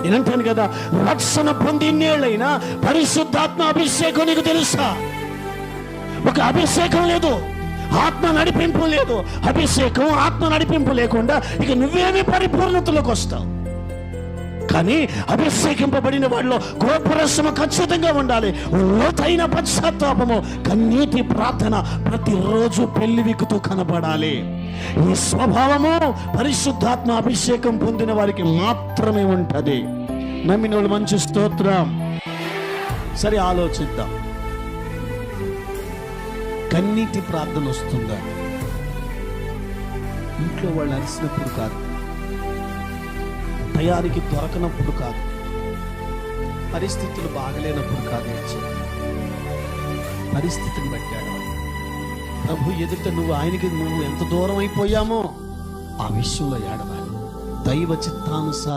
నేనంటాను కదా, రక్షణ పొంది ఇన్నేళ్ళైనా పరిశుద్ధాత్మ అభిషేకం నీకు తెలుసా? ఒక అభిషేకం లేదు, ఆత్మ నడిపింపు లేదు. అభిషేకం ఆత్మ నడిపింపు లేకుండా ఇక నువ్వేమీ పరిపూర్ణతలోకి వస్తావు. కానీ అభిషేకింపబడిన వాడిలో కోపరసము ఖచ్చితంగా ఉండాలి. లోతైన పశ్చాత్తాపము, కన్నీటి ప్రార్థన ప్రతిరోజు పెళ్లివిక్కుతూ కనపడాలి. ఈ స్వభావము పరిశుద్ధాత్మ అభిషేకం పొందిన వారికి మాత్రమే ఉంటది. నమ్మిన వాళ్ళు మంచి స్తోత్రం. సరే, ఆలోచిద్దాం. కన్నీటి ప్రార్థన వస్తుందా? ఇంట్లో వాళ్ళు అరిసినప్పుడు కాదు, టయానికి దొరకనప్పుడు కాదు, పరిస్థితులు బాగలేనప్పుడు కాదు. పరిస్థితిని బట్టాడు ప్రభు ఎదుట ఆయనకి నువ్వు ఎంత దూరం అయిపోయామో ఆ విషయంలో ఏడవాలి. దైవ చిత్తానుసారం